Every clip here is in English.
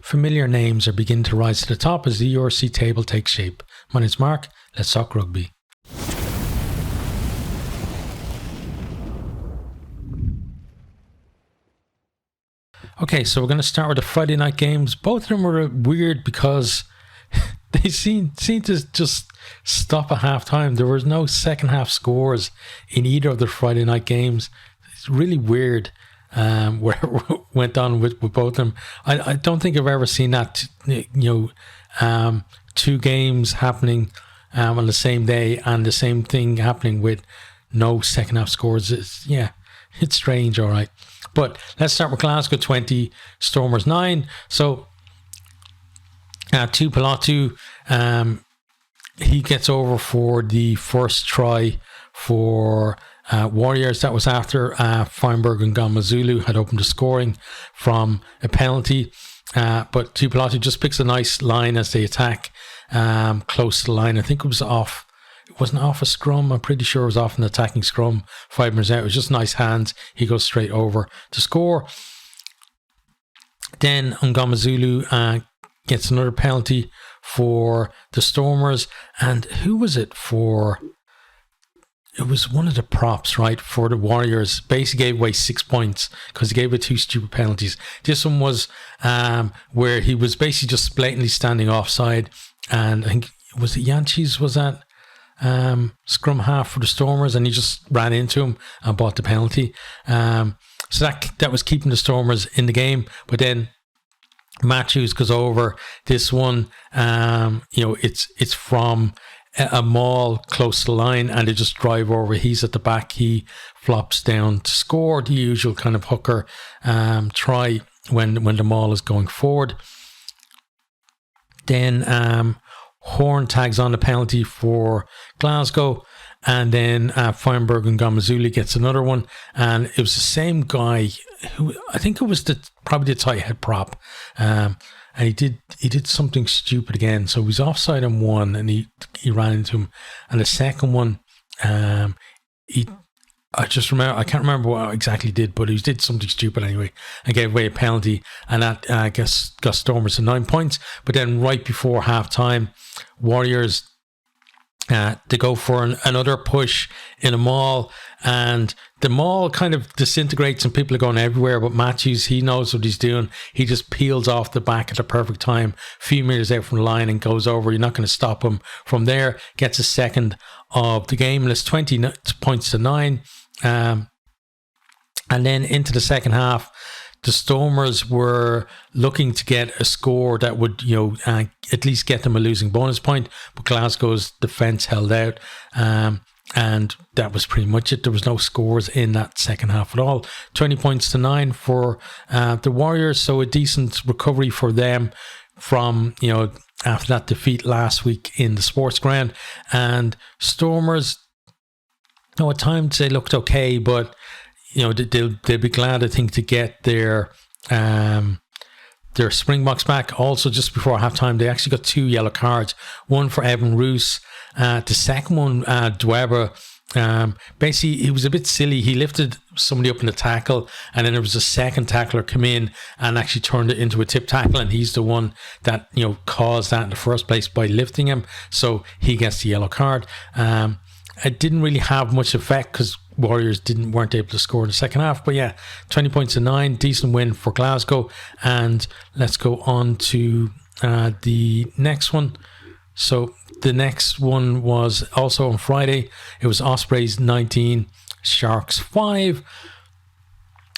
familiar names are beginning to rise to the top as the URC table takes shape. My name's Mark. Let's talk rugby. Okay, so we're going to start with the Friday night games. Both of them were weird because they seemed to just stop at halftime. There was no second half scores in either of the Friday night games. It's really weird whatever went on with both of them. I don't think I've ever seen that, two games happening on the same day and the same thing happening with no second half scores. It's strange, all right. But let's start with Glasgow 20, Stormers 9. So, Tupilatu, he gets over for the first try for Warriors. That was after Feinberg and Gamazulu had opened the scoring from a penalty. But Tupilatu just picks a nice line as they attack close to the line. I think it was off. It wasn't off a scrum. I'm pretty sure it was off an attacking scrum 5 minutes out. It was just nice hands. He goes straight over to score. Then Ngamazulu gets another penalty for the Stormers. And who was it for? It was one of the props, right, for the Warriors. Basically gave away 6 points because he gave away 2 stupid penalties. This one was where he was basically just blatantly standing offside. And I think, was it Yanchis? Was that scrum half for the Stormers? And he just ran into him and bought the penalty. So that was keeping the Stormers in the game. But then Matthews goes over. This one, it's from a maul close to the line and they just drive over. He's at the back. He flops down to score the usual kind of hooker try when the maul is going forward. Then Horn tags on the penalty for Glasgow, and then Feinberg and Gamazuli gets another one, and it was the same guy who I think it was probably the tight head prop, and he did something stupid again. So he was offside on one, and he ran into him, and the second one, I can't remember what I exactly did, but he did something stupid anyway and gave away a penalty, and that I guess got Stormers to 9 points. But then right before half time, Warriors they go for another push in a maul, and the maul kind of disintegrates and people are going everywhere, but Matthews, he knows what he's doing. He just peels off the back at the perfect time, a few meters out from the line, and goes over. You're not going to stop him from there. Gets a second of the game, and it's 20 points to 9. And then into the second half, the Stormers were looking to get a score that would, at least get them a losing bonus point, but Glasgow's defence held out, and that was pretty much it. There was no scores in that second half at all. 20 points to 9 for the Warriors, so a decent recovery for them from, after that defeat last week in the sports ground. And Stormers, at times they looked okay, but they'll be glad, I think, to get their Springboks back. Also, just before halftime, they actually got 2 yellow cards. One for Evan Roos. The second one, Dweber. Basically, he was a bit silly. He lifted somebody up in the tackle, and then there was a second tackler come in and actually turned it into a tip tackle, and he's the one that caused that in the first place by lifting him. So he gets the yellow card. It didn't really have much effect because Warriors weren't able to score in the second half. But yeah, 20 points to 9, decent win for Glasgow. And let's go on to the next one. So the next one was also on Friday. It was Ospreys 19, Sharks 5.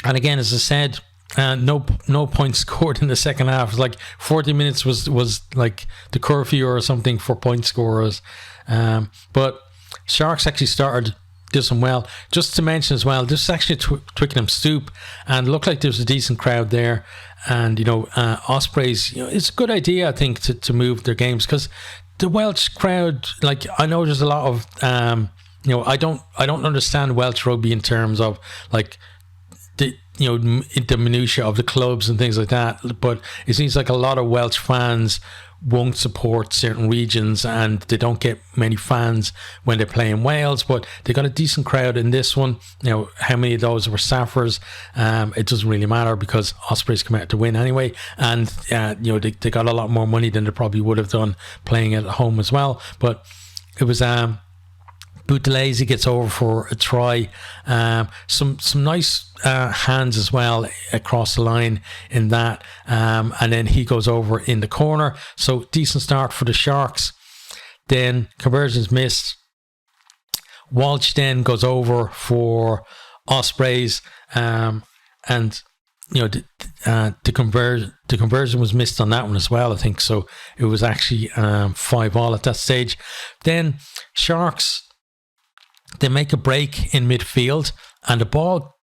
And again, as I said, no points scored in the second half. It was like 40 minutes was like the curfew or something for point scorers. But Sharks actually started this one well. Just to mention as well, this is actually Twickenham Stoop, and it looked like there was a decent crowd there. And Ospreys, it's a good idea, I think, to move their games, because the Welsh crowd, like, I know there's a lot of I don't understand Welsh rugby in terms of like the minutiae of the clubs and things like that. But it seems like a lot of Welsh fans won't support certain regions, and they don't get many fans when they play in Wales, but they got a decent crowd in this one. How many of those were Saffers? It doesn't really matter, because Ospreys come out to win anyway, and they got a lot more money than they probably would have done playing at home as well. But it was Boutelese gets over for a try. Some nice hands as well across the line in that. And then he goes over in the corner. So decent start for the Sharks. Then conversions missed. Walsh then goes over for Ospreys. And the conversion was missed on that one as well, I think. So it was actually 5-5 at that stage. Then Sharks, they make a break in midfield, and the ball,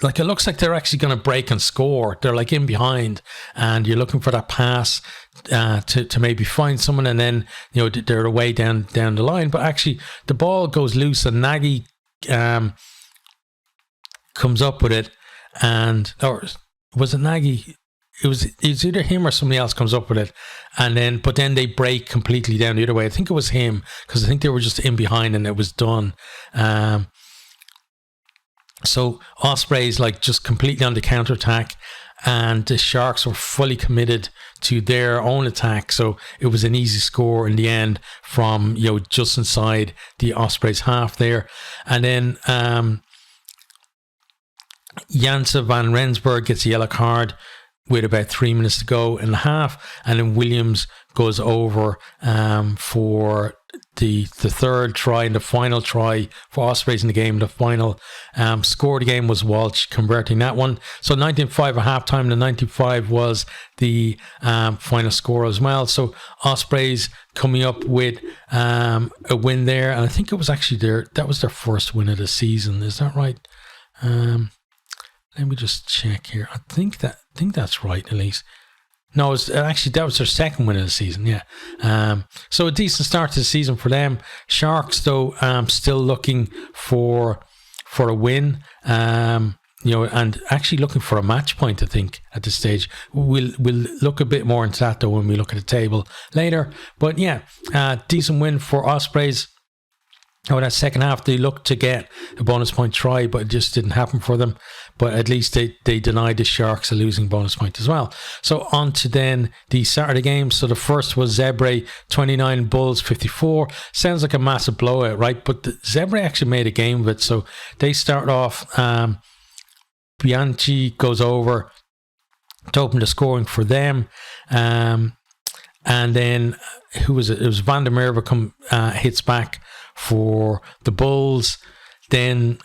it looks like they're actually going to break and score. They're in behind, and you're looking for that pass to maybe find someone, and then they're away down the line. But actually, the ball goes loose, and Nagy comes up with it, or was it Nagy? It's either him or somebody else comes up with it, but then they break completely down the other way. I think it was him, because I think they were just in behind and it was done. So Ospreys just completely on the counter attack, and the Sharks were fully committed to their own attack. So it was an easy score in the end from just inside the Ospreys half there, and then Janse van Rensburg gets a yellow card with about 3 minutes to go in the half, and then Williams goes over for the third try and the final try for Ospreys in the game. The final score of the game was Walsh converting that one. So 19-5 at half time, and 19-5 was the final score as well. So Ospreys coming up with a win there, and I think it was actually that was their first win of the season. Is that right? Let me just check here. I think that's right, at least. No, that was their second win of the season, yeah. So a decent start to the season for them. Sharks, though, still looking for a win, and actually looking for a match point, I think, at this stage. We'll look a bit more into that, though, when we look at the table later. But yeah, decent win for Ospreys. That second half, they looked to get a bonus point try, but it just didn't happen for them. But at least they denied the Sharks a losing bonus point as well. So on to then the Saturday games. So the first was Zebre 29, Bulls 54. Sounds like a massive blowout, right? But the Zebre actually made a game of it. So they start off, Bianchi goes over to open the scoring for them. And then, who was it? It was Van der Merwe hits back for the Bulls. Then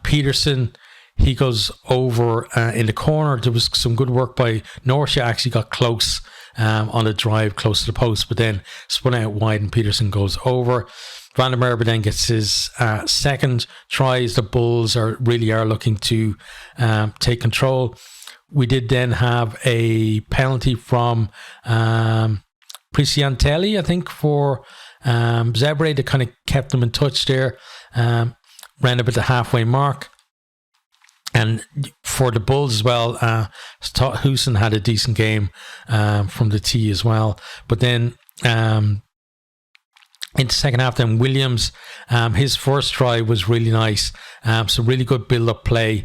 Peterson, he goes over in the corner. There was some good work by Norsha, actually got close on a drive close to the post, but then spun out wide and Peterson goes over. Van der Merwe then gets his second try as the Bulls are looking to take control. We did then have a penalty from Prisiantelli, I think, for Zebre, that kind of kept them in touch there, ran up at the halfway mark. And for the Bulls as well, Huson had a decent game from the tee as well. But then in the second half, then Williams, his first try was really nice. So really good build-up play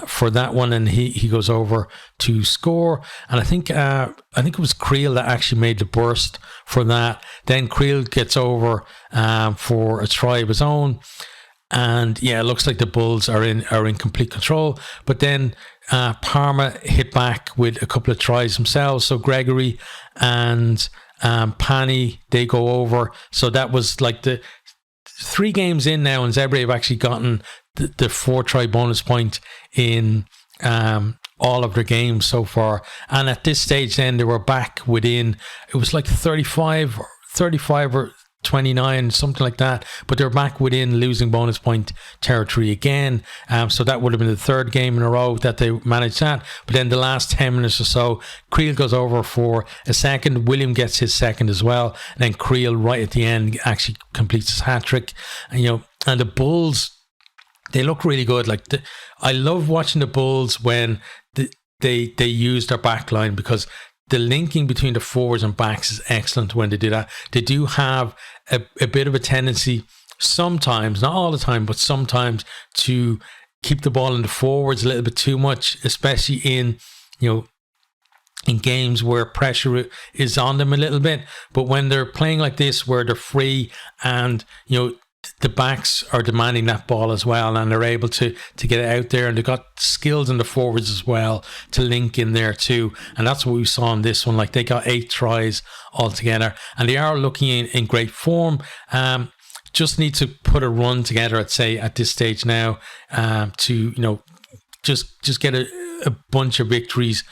for that one, and he goes over to score. And I think it was Creel that actually made the burst for that. Then Creel gets over for a try of his own. And yeah, it looks like the Bulls are in complete control. But then Parma hit back with a couple of tries themselves. So Gregory and Pani, they go over. So that was like the 3 games in now, and Zebre have actually gotten the 4-try bonus point in all of their games so far. And at this stage then, they were back within, it was like 35 or 29, something like that, but they're back within losing bonus point territory again. So that would have been the 3rd game in a row that they managed that. But then the last 10 minutes or so, Creel goes over for a second. William gets his second as well. And then Creel right at the end actually completes his hat trick. And the Bulls they look really good. Like I love watching the Bulls when they use their back line, because the linking between the forwards and backs is excellent when they do that. They do have a bit of a tendency sometimes, not all the time, but sometimes, to keep the ball in the forwards a little bit too much, especially in games where pressure is on them a little bit. But when they're playing like this, where they're free and the backs are demanding that ball as well, and they're able to get it out there, and they've got skills in the forwards as well to link in there too. And that's what we saw in this one. Like, they got 8 tries altogether, and they are looking in great form. Just need to put a run together, I'd say, at this stage now, to just get a bunch of victories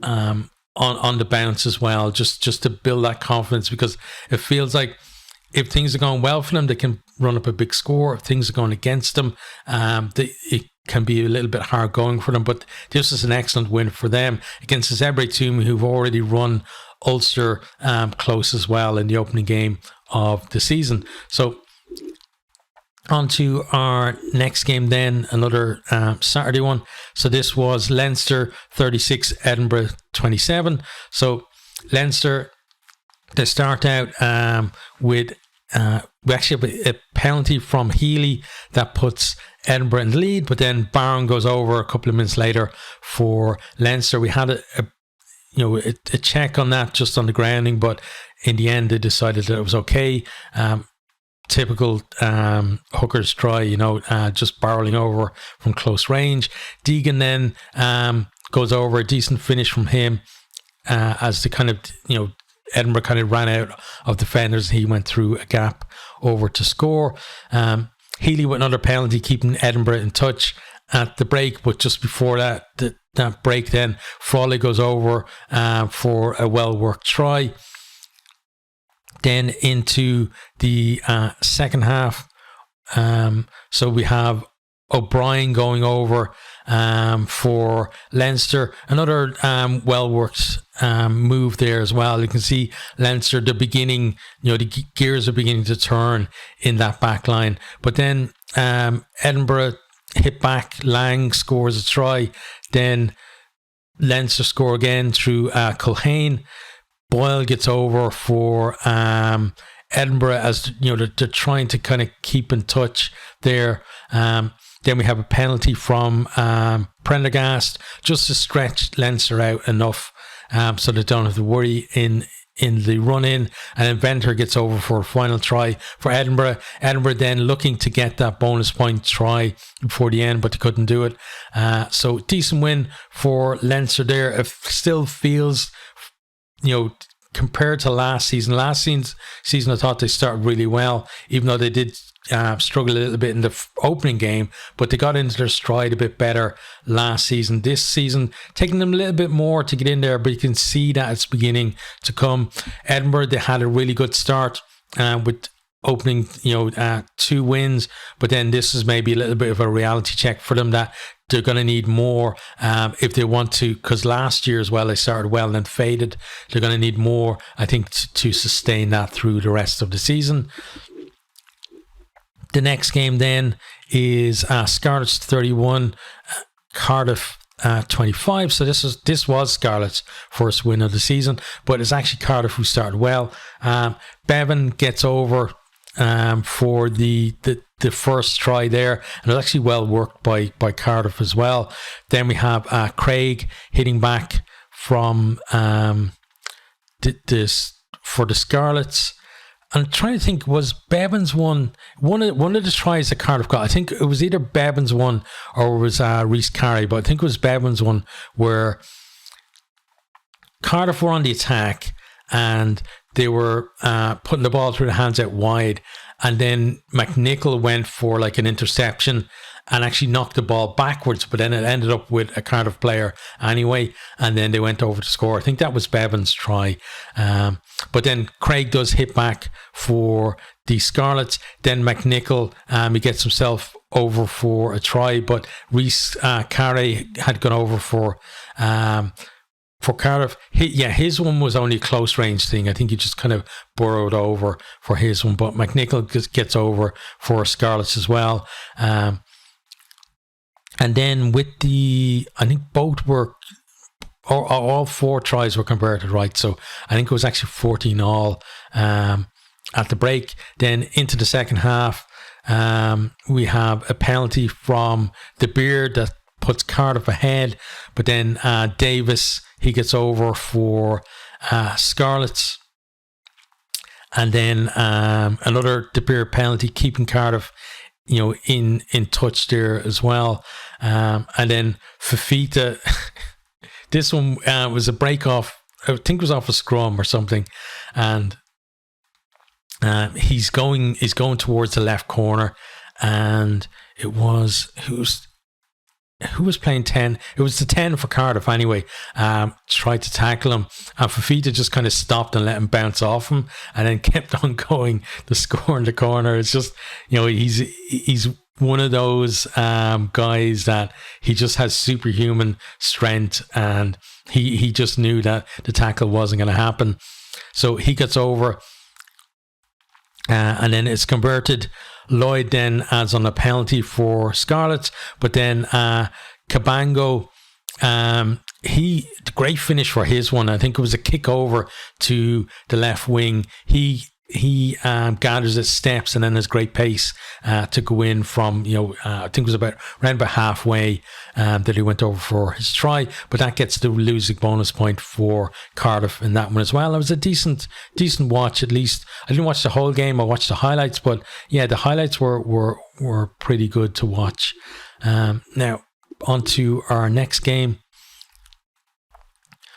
on the bounce as well, just to build that confidence, because it feels like if things are going well for them, they can run up a big score. If things are going against them, it can be a little bit hard going for them. But this is an excellent win for them against the Zebre team, who've already run Ulster close as well in the opening game of the season. So on to our next game then, another Saturday one. So this was Leinster 36, Edinburgh 27. So Leinster, they start out with we actually have a penalty from Healy that puts Edinburgh in the lead, but then Barron goes over a couple of minutes later for Leinster. We had a check on that just on the grounding, but in the end they decided that it was okay. Typical hooker's try, just barreling over from close range. Deegan then goes over, a decent finish from him as the kind of, Edinburgh kind of ran out of defenders. He went through a gap over to score. Healy with another penalty, keeping Edinburgh in touch at the break. But just before that break, then Frawley goes over for a well-worked try. Then into the second half, so we have O'Brien going over for Leinster. Another well-worked move there as well. You can see Leinster, the beginning, the gears are beginning to turn in that back line. But then Edinburgh hit back, Lang scores a try. Then Leinster score again through Culhane. Boyle gets over for Edinburgh, as they're trying to kind of keep in touch there. Then we have a penalty from Prendergast just to stretch Leinster out enough so they don't have to worry in the run-in. And then Venter gets over for a final try for Edinburgh. Edinburgh then looking to get that bonus point try before the end, but they couldn't do it. So decent win for Leinster there. It still feels, compared to last season I thought they started really well, even though they did struggle a little bit in the opening game, but they got into their stride a bit better last season. This season taking them a little bit more to get in there, but you can see that it's beginning to come. Edinburgh, they had a really good start with opening 2 wins, but then this is maybe a little bit of a reality check for them that they're going to need more if they want to, because last year as well they started well and then faded. They're going to need more, I think, to sustain that through the rest of the season. The next game then is Scarlets 31, Cardiff 25. So this was Scarlets' first win of the season, but it's actually Cardiff who started well. Bevan gets over for the first try there, and it was actually well worked by Cardiff as well. Then we have Craig hitting back from for the Scarlets. I'm trying to think, was Bevan's one of the tries that Cardiff got? I think it was either Bevan's one or it was Rhys Carey, but I think it was Bevan's one where Cardiff were on the attack and they were putting the ball through the hands out wide, and then McNichol went for like an interception and actually knocked the ball backwards, but then it ended up with a Cardiff player anyway, and then they went over to score. I think that was Bevan's try. But then Craig does hit back for the Scarlets. Then McNichol, he gets himself over for a try, but Rhys Carey had gone over for Cardiff. His one was only a close range thing. I think he just kind of burrowed over for his one, but McNichol gets over for Scarlets as well. And then with I think both were, or all 4 tries were converted, right? So I think it was actually 14 all at the break. Then into the second half, we have a penalty from De Beer that puts Cardiff ahead. But then Davis, he gets over for Scarlets. And then another De Beer penalty, keeping Cardiff, in touch there as well. And then Fafita, this one was a break off, I think it was off a scrum or something. And he's going towards the left corner, and it was who was playing 10? It was the 10 for Cardiff anyway. Tried to tackle him, and Fafita just kind of stopped and let him bounce off him, and then kept on going to score in the corner. It's just, he's one of those guys that he just has superhuman strength, and he just knew that the tackle wasn't going to happen. So he gets over, and then it's converted. Lloyd then adds on a penalty for Scarlets, but then Cabango, great finish for his one. I think it was a kick over to the left wing. He gathers his steps and then has great pace to go in from, I think it was around about halfway that he went over for his try, but that gets the losing bonus point for Cardiff in that one as well. It was a decent watch, at least. I didn't watch the whole game, I watched the highlights, but yeah, the highlights were pretty good to watch. Now on to our next game.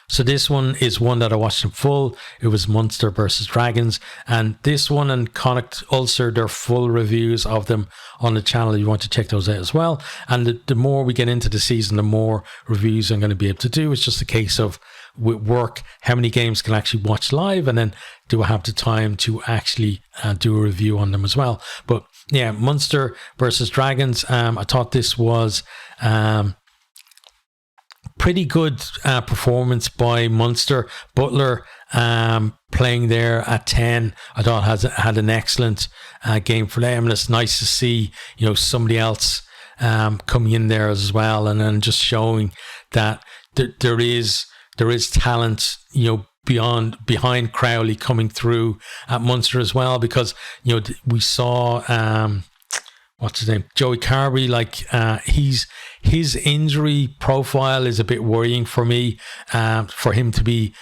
So this one is one that I watched in full. It was Munster versus Dragons, and this one and Connacht Ulster, their full reviews of them on the channel. You want to check those out as well. And the more we get into the season, the more reviews I'm going to be able to do. It's just a case of, with work, how many games can I actually watch live, and then do I have the time to actually do a review on them as well. But yeah, Munster versus Dragons. I thought this was pretty good performance by Munster. Butler playing there at 10, I thought had an excellent game for them, and it's nice to see somebody else coming in there as well, and then just showing that there is talent behind Crowley coming through at Munster as well, because we saw what's his name, Joey Carby, his injury profile is a bit worrying for me, for him to be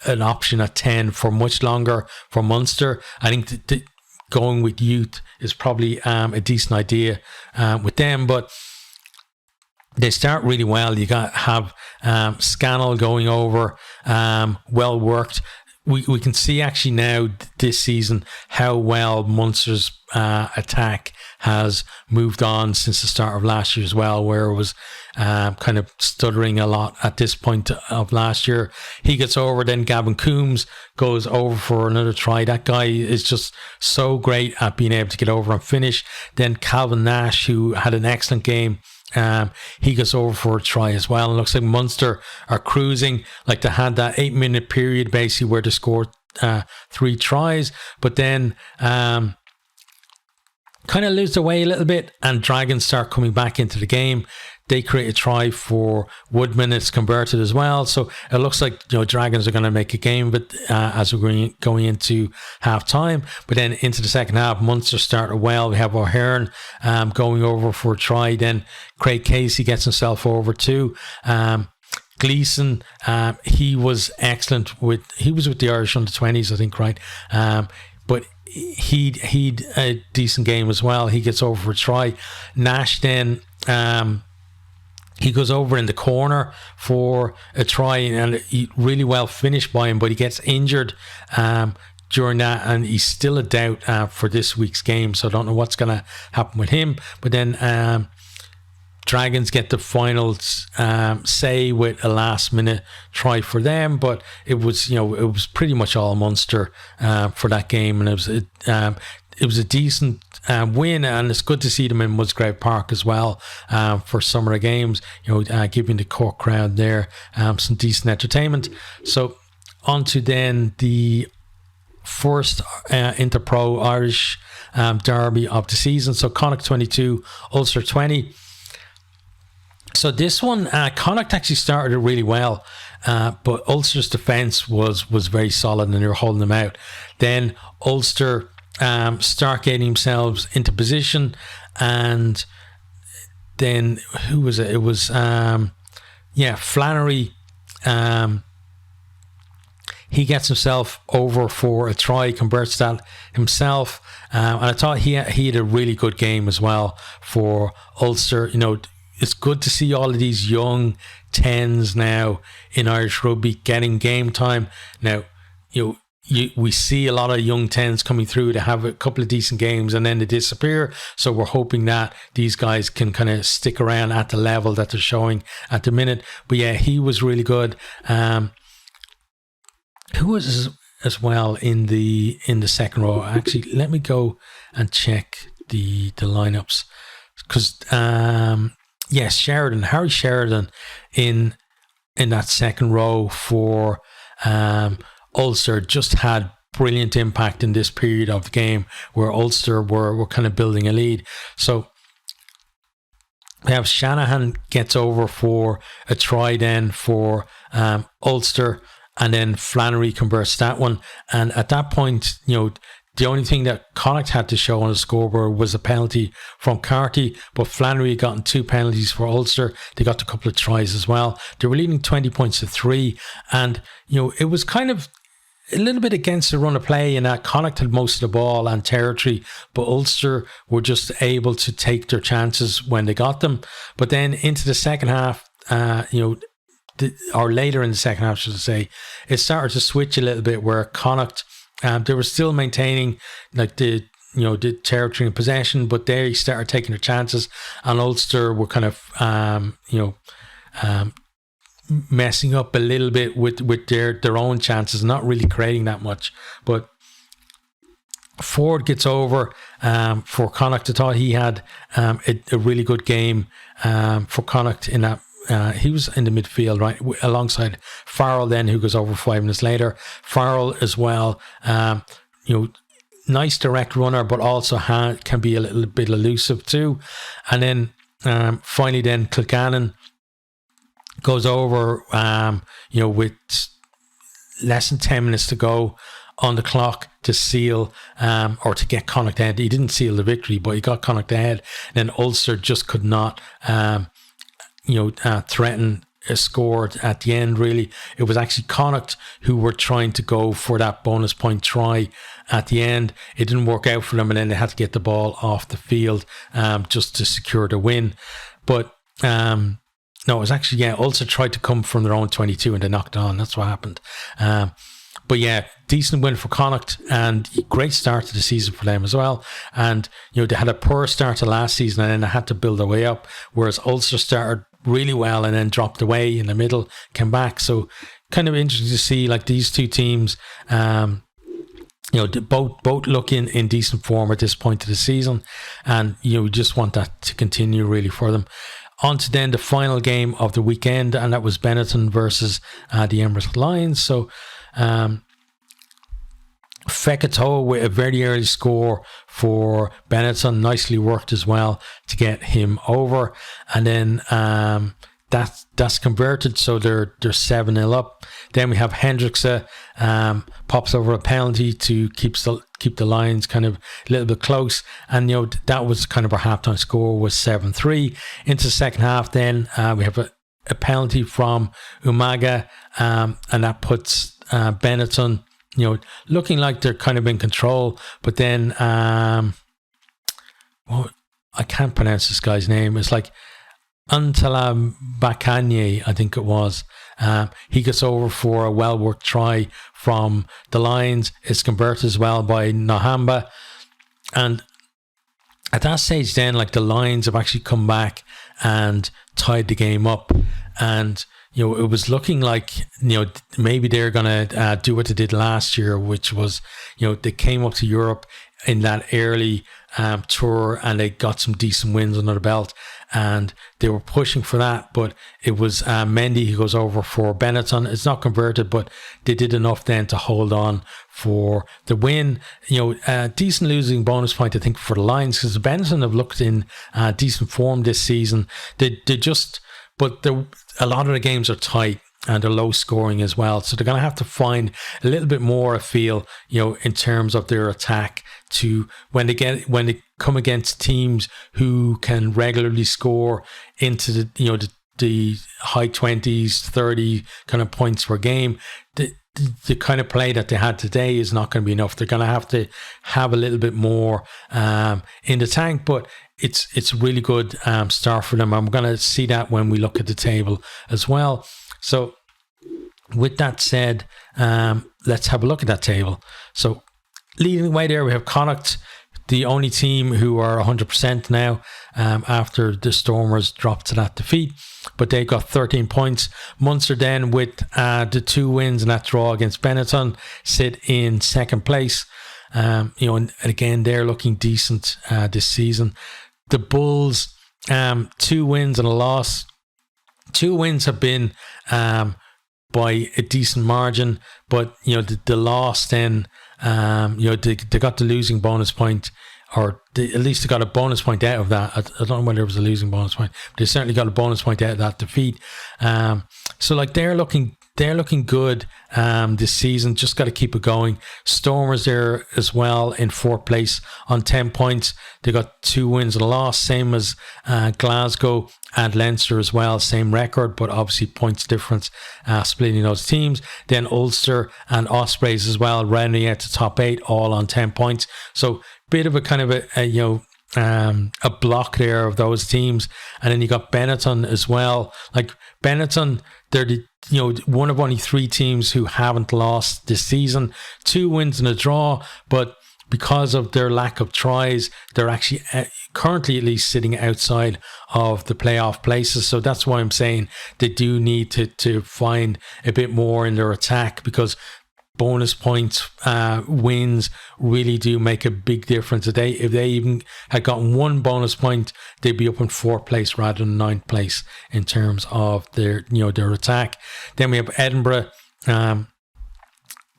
an option at 10 for much longer for Munster. I think going with youth is probably a decent idea with them, but they start really well. You got have Scannell going over, well worked. We can see actually now this season how well Munster's attack has moved on since the start of last year as well, where it was kind of stuttering a lot at this point of last year. He gets over, then Gavin Coombs goes over for another try. That guy is just so great at being able to get over and finish. Then Calvin Nash, who had an excellent game, he goes over for a try as well. It looks like Munster are cruising. Like, they had that 8-minute period basically where they scored 3 tries, but then kind of lose their way a little bit, and Dragons start coming back into the game. They create a try for Woodman. It's converted as well. So it looks like Dragons are going to make a game of it as we're going into half time. But then into the second half, Munster started well. We have O'Hearn going over for a try. Then Craig Casey gets himself over too. Gleeson, he was excellent he was with the Irish under-20s, I think, right? But he'd a decent game as well. He gets over for a try. Nash then he goes over in the corner for a try, and he really well finished by him, but he gets injured during that, and he's still a doubt for this week's game, so I don't know what's going to happen with him. But then Dragons get the final say with a last minute try for them, but it was it was pretty much all Munster for that game, and it was a decent win, and it's good to see them in Musgrave Park as well for summer games, giving the Cork crowd there some decent entertainment. So on to then the first Interpro Irish derby of the season. So Connacht 22, Ulster 20. So this one, Connacht actually started it really well, but Ulster's defence was very solid and they were holding them out. Then Ulster start getting themselves into position, and then who was it? It was Flannery. He gets himself over for a try, converts that himself, and I thought he had a really good game as well for Ulster. You know, it's good to see all of these young 10s now in Irish rugby getting game time. Now, we see a lot of young 10s coming through to have a couple of decent games and then they disappear. So we're hoping that these guys can kind of stick around at the level that they're showing at the minute. But yeah, he was really good. Who was as well in the second row? Actually, let me go and check the lineups, because yes, Harry Sheridan in that second row for Ulster just had brilliant impact in this period of the game where Ulster were kind of building a lead. So we have Shanahan gets over for a try then for Ulster, and then Flannery converts that one. And at that point, the only thing that Connacht had to show on the scoreboard was a penalty from Carty, but Flannery had gotten 2 penalties for Ulster. They got a couple of tries as well. They were leading 20 points to 3, and it was kind of a little bit against the run of play in that Connacht had most of the ball and territory, but Ulster were just able to take their chances when they got them. But then into the second half, or later in the second half, should I say, it started to switch a little bit where Connacht, they were still maintaining like the territory and possession, but they started taking their chances, and Ulster were kind of messing up a little bit with their own chances, not really creating that much. But Ford gets over for Connacht. I thought he had a really good game for Connacht in that. He was in the midfield, right, alongside Farrell then, who goes over 5 minutes later. Farrell as well, nice direct runner, but also can be a little bit elusive too. And then finally then Kilgannon goes over, with less than 10 minutes to go on the clock to seal or to get Connacht ahead. He didn't seal the victory, but he got Connacht ahead. And then Ulster just could not threaten a score at the end, really. It was actually Connacht who were trying to go for that bonus point try at the end. It didn't work out for them, and then they had to get the ball off the field just to secure the win. But no, it was actually, Ulster tried to come from their own 22 and they knocked on. That's what happened. But yeah, decent win for Connacht and great start to the season for them as well. And, they had a poor start to last season and then they had to build their way up, whereas Ulster started really well and then dropped away in the middle, came back. So kind of interesting to see like these two teams, both look in decent form at this point of the season. And, we just want that to continue really for them. On to then the final game of the weekend, and that was Benetton versus the Emirates Lions. So Fekitoa with a very early score for Benetton, nicely worked as well to get him over, and then that's converted, so they're 7-0 up. Then we have Hendrickse pops over a penalty to keep the Lions kind of a little bit close, and that was kind of our halftime score was 7-3. Into the second half, then we have a penalty from Umaga, and that puts Benetton looking like they're kind of in control. But then I can't pronounce this guy's name. It's like Antala Bakanye, I think it was. He gets over for a well-worked try from the Lions. It's converted as well by Nahamba. And at that stage then, like the Lions have actually come back and tied the game up. And, it was looking like, maybe they're going to do what they did last year, which was, they came up to Europe in that early tour and they got some decent wins under the belt and they were pushing for that. But it was Mendy who goes over for Benetton. It's not converted, but they did enough then to hold on for the win. Decent losing bonus point, I think, for the Lions, because Benetton have looked in decent form this season. They just but a lot of the games are tight and they're low scoring as well. So they're going to have to find a little bit more, I feel, in terms of their attack to when they come against teams who can regularly score into the high 20s, 30 kind of points per game. The kind of play that they had today is not going to be enough. They're going to have a little bit more in the tank, but it's a really good start for them. I'm going to see that when we look at the table as well. So with that said, let's have a look at that table. So leading the way there, we have Connacht, the only team who are 100% now after the Stormers dropped to that defeat. But they got 13 points. Munster then, with the 2 wins and that draw against Benetton, sit in second place. And again, they're looking decent this season. The Bulls, 2 wins and a loss. 2 wins have been by a decent margin, but the loss then, they got the losing bonus point, or at least they got a bonus point out of that. I don't know whether it was a losing bonus point, but they certainly got a bonus point out of that defeat. So like they're looking good this season. Just got to keep it going. Stormers there as well in 4th place on 10 points. They got 2 wins and a loss, same as Glasgow and Leinster as well, same record, but obviously points difference splitting those teams. Then Ulster and Ospreys as well, rounding out the top 8, all on 10 points. So bit of a kind of a block there of those teams. And then you got Benetton as well. Like Benetton, they're one of only 3 teams who haven't lost this season. 2 wins and a draw, but because of their lack of tries, they're actually currently at least sitting outside of the playoff places. So that's why I'm saying they do need to find a bit more in their attack, because bonus points wins really do make a big difference. If they even had gotten 1 bonus point, they'd be up in 4th place rather than 9th place in terms of their attack. Then we have Edinburgh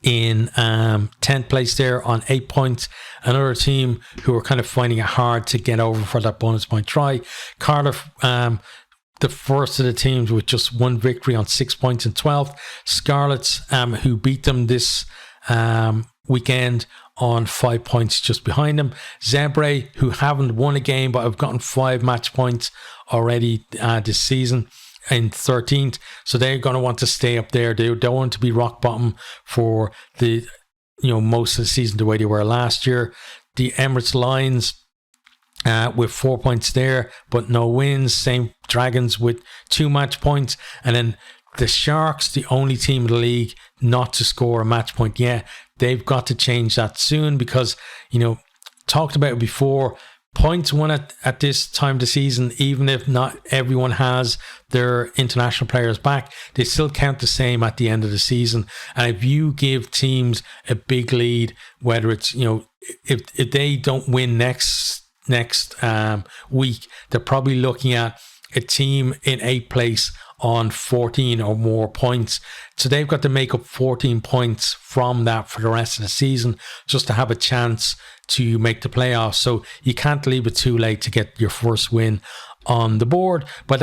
in 10th place there on 8 points. Another team who are kind of finding it hard to get over for that bonus point try. Cardiff, the first of the teams with just 1 victory on 6 points in 12th. Scarlets, who beat them this weekend, on 5 points just behind them. Zebre, who haven't won a game but have gotten 5 match points already this season, in 13th. So they're going to want to stay up there. They don't want to be rock bottom for the most of the season the way they were last year. The Emirates Lions, with 4 points there, but no wins. Same Dragons with 2 match points. And then the Sharks, the only team in the league not to score a match point yet. They've got to change that soon, because, talked about it before, points won at this time of the season, even if not everyone has their international players back, they still count the same at the end of the season. And if you give teams a big lead, whether it's, if they don't win next week, they're probably looking at a team in 8th place on 14 or more points. So they've got to make up 14 points from that for the rest of the season just to have a chance to make the playoffs. So you can't leave it too late to get your first win on the board. But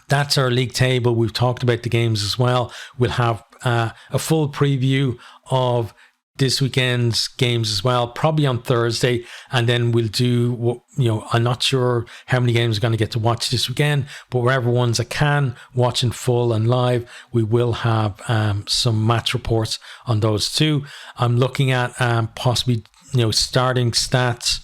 that's our league table. We've talked about the games as well. We'll have a full preview of this weekend's games as well, probably on Thursday, and then we'll do I'm not sure how many games I'm going to get to watch this weekend, but wherever ones I can watch in full and live, we will have some match reports on those too. I'm looking at possibly starting stats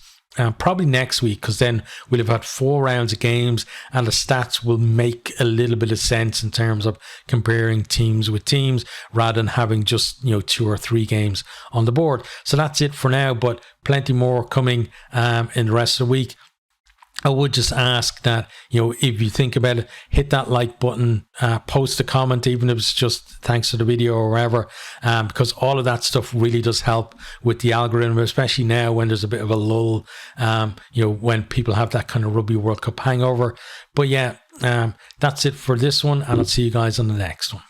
probably next week, because then we'll have had 4 rounds of games and the stats will make a little bit of sense in terms of comparing teams with teams rather than having just 2 or 3 games on the board. So that's it for now, but plenty more coming in the rest of the week. I would just ask that, if you think about it, hit that like button, post a comment, even if it's just thanks for the video or wherever, because all of that stuff really does help with the algorithm, especially now when there's a bit of a lull, when people have that kind of Rugby World Cup hangover. But yeah, that's it for this one, and I'll see you guys on the next one.